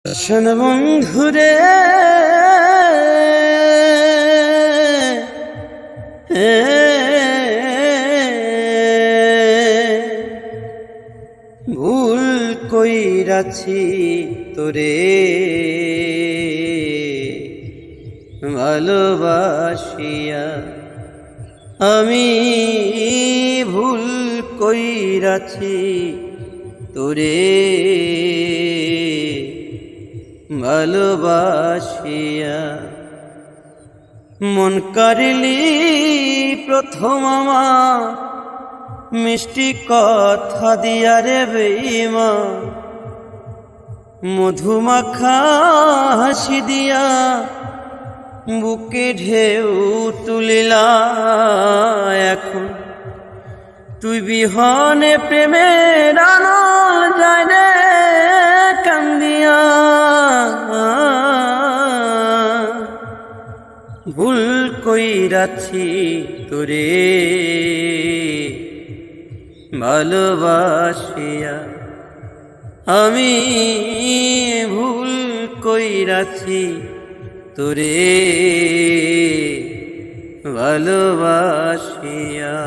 শোন বন্ধুরে, ভুল কইরাছি তোরে ভালোবাসিয়া, আমি ভুল কইরাছি তোরে ভালোবাসিয়া। মন কারিলি প্রথম আমার মিষ্টি কথা দিয়া রে বেঈমান, মধুমাখা হাসি দিয়া বুকে ঢেউ তুলিলা। এখন তুই বিহনে প্রেমের আনল যায় রে কান্দিয়া। ভুল কইরাছি তোরে ভালোবাসিয়া, আমি ভুল কইরাছি তোরে ভালোবাসিয়া।